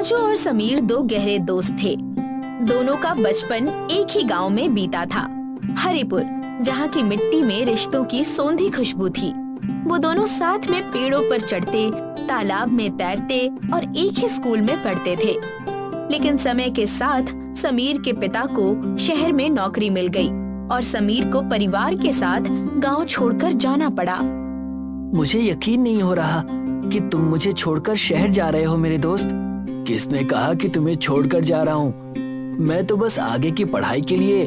राजू और समीर दो गहरे दोस्त थे। दोनों का बचपन एक ही गांव में बीता था, हरिपुर, जहां की मिट्टी में रिश्तों की सौंधी खुशबू थी। वो दोनों साथ में पेड़ों पर चढ़ते, तालाब में तैरते और एक ही स्कूल में पढ़ते थे। लेकिन समय के साथ समीर के पिता को शहर में नौकरी मिल गई और समीर को परिवार के साथ गांव छोड़कर जाना पड़ा। मुझे यकीन नहीं हो रहा कि तुम मुझे छोड़कर शहर जा रहे हो मेरे दोस्त। किसने कहा कि तुम्हें छोड़कर जा रहा हूँ? मैं तो बस आगे की पढ़ाई के लिए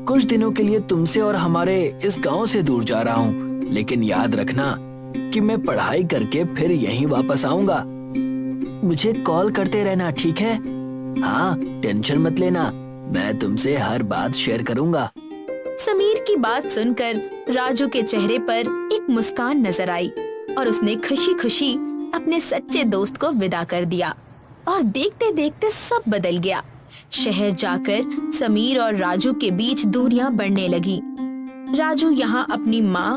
कुछ दिनों के लिए तुमसे और हमारे इस गांव से दूर जा रहा हूँ। लेकिन याद रखना कि मैं पढ़ाई करके फिर यहीं वापस आऊंगा। मुझे कॉल करते रहना, ठीक है? हाँ, टेंशन मत लेना, मैं तुमसे हर बात शेयर करूंगा। समीर की बात सुनकर राजू के चेहरे पर एक मुस्कान नजर आई और उसने खुशी खुशी अपने सच्चे दोस्त को विदा कर दिया। और देखते देखते सब बदल गया। शहर जाकर समीर और राजू के बीच दूरियां बढ़ने लगी। राजू यहाँ अपनी माँ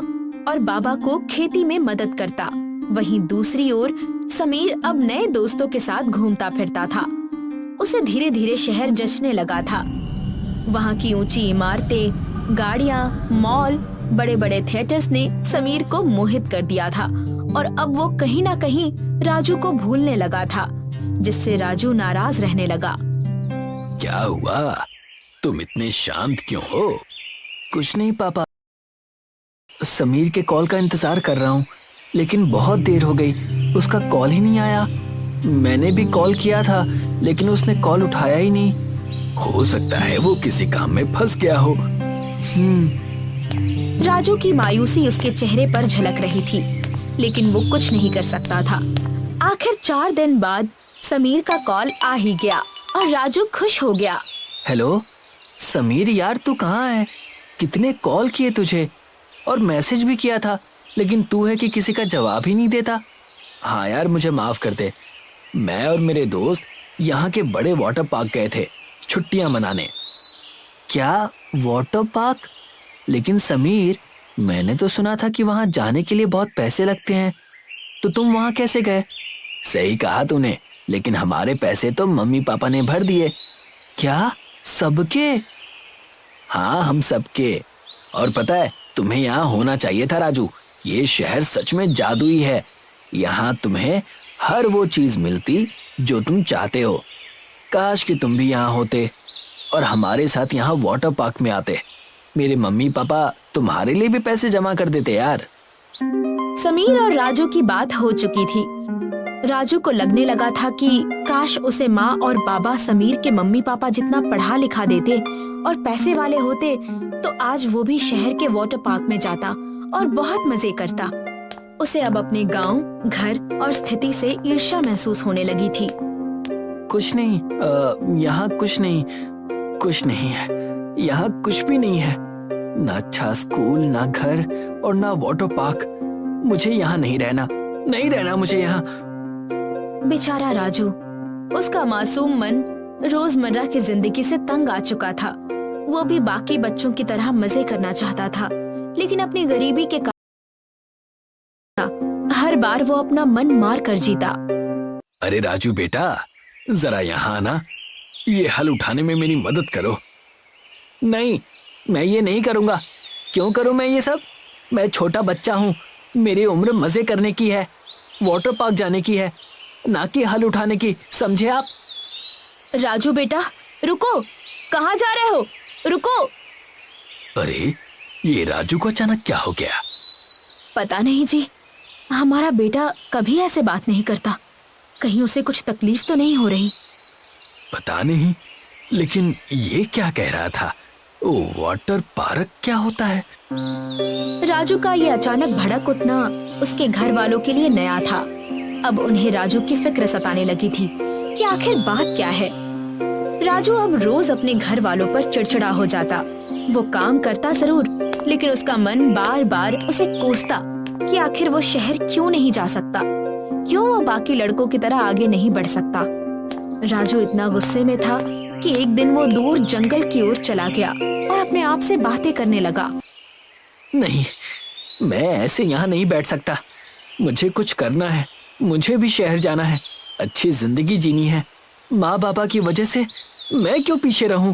और बाबा को खेती में मदद करता, वहीं दूसरी ओर समीर अब नए दोस्तों के साथ घूमता फिरता था। उसे धीरे धीरे शहर जचने लगा था। वहाँ की ऊंची इमारतें, गाड़ियाँ, मॉल, बड़े बड़े थिएटर्स ने समीर को मोहित कर दिया था और अब वो कहीं ना कहीं राजू को भूलने लगा था, जिससे राजू नाराज रहने लगा। क्या हुआ? तुम इतने शांत क्यों हो? कुछ नहीं पापा, समीर के कॉल का इंतजार कर रहा हूँ, लेकिन बहुत देर हो गई, उसका कॉल ही नहीं आया। मैंने भी कॉल किया था, लेकिन उसने कॉल उठाया ही नहीं। हो सकता है वो किसी काम में फंस गया हो। राजू की मायूसी उसके चेहरे पर झलक रही थी, लेकिन वो कुछ नहीं कर सकता था। आखिर 4 दिन बाद समीर का कॉल आ ही गया और राजू खुश हो गया। हेलो समीर यार, तू कहाँ है? कितने कॉल किए तुझे और मैसेज भी किया था, लेकिन तू है कि किसी का जवाब ही नहीं देता। हाँ यार, मुझे माफ कर दे। मैं और मेरे दोस्त यहाँ के बड़े वाटर पार्क गए थे छुट्टियां मनाने। क्या वाटर पार्क? लेकिन समीर, मैंने तो सुना था कि वहां जाने के लिए बहुत पैसे लगते हैं, तो तुम वहां कैसे गए? सही कहा तूने, लेकिन हमारे पैसे तो मम्मी पापा ने भर दिए। क्या, सबके? हाँ, हम सबके। और पता है, तुम्हें यहाँ होना चाहिए था राजू। ये शहर सच में जादुई है। यहाँ तुम्हें हर वो चीज मिलती जो तुम चाहते हो। काश कि तुम भी यहाँ होते और हमारे साथ यहाँ वाटर पार्क में आते। मेरे मम्मी पापा तुम्हारे लिए भी पैसे जमा कर देते यार। समीर और राजू की बात हो चुकी थी। राजू को लगने लगा था कि काश उसे माँ और बाबा समीर के मम्मी पापा जितना पढ़ा लिखा देते और पैसे वाले होते, तो आज वो भी शहर के वाटर पार्क में जाता और बहुत मजे करता। उसे अब अपने गांव, घर और स्थिति से ईर्ष्या महसूस होने लगी थी। कुछ नहीं, यहाँ कुछ नहीं है। यहाँ कुछ भी नहीं है, ना अच्छा स्कूल, ना घर और ना वाटर पार्क। मुझे यहाँ नहीं रहना मुझे यहाँ। बेचारा राजू, उसका मासूम मन रोजमर्रा की जिंदगी से तंग आ चुका था। वो भी बाकी बच्चों की तरह मजे करना चाहता था, लेकिन अपनी गरीबी के कारण हर बार वो अपना मन मार कर जीता। अरे राजू बेटा, जरा यहाँ आना, ये हल उठाने में मेरी मदद करो। नहीं, मैं ये नहीं करूँगा। क्यों करूँ मैं ये सब? मैं छोटा बच्चा हूँ, मेरी उम्र मजे करने की है, वाटर पार्क जाने की है, ना कि हल उठाने की, समझे आप? राजू बेटा, रुको, कहाँ जा रहे हो? रुको। अरे, ये राजू को अचानक क्या हो गया? पता नहीं जी, हमारा बेटा कभी ऐसे बात नहीं करता। कहीं उसे कुछ तकलीफ तो नहीं हो रही? पता नहीं, लेकिन ये क्या कह रहा था? वाटर पार्क क्या होता है? राजू का ये अचानक भड़क उठना उसके घर वालों के लिए नया था। अब उन्हें राजू की फिक्र सताने लगी थी कि आखिर बात क्या है। राजू अब रोज अपने घर वालों पर चिड़चिड़ा हो जाता। वो काम करता जरूर, लेकिन उसका मन बार बार उसे कोसता कि आखिर वो शहर क्यों नहीं जा सकता, क्यों वो बाकी लड़कों की तरह आगे नहीं बढ़ सकता। राजू इतना गुस्से में था कि एक दिन वो दूर जंगल की ओर चला गया और अपने आप से बातें करने लगा। नहीं, मैं ऐसे यहाँ नहीं बैठ सकता। मुझे कुछ करना है, मुझे भी शहर जाना है, अच्छी जिंदगी जीनी है। माँ पापा की वजह से मैं क्यों पीछे रहूं?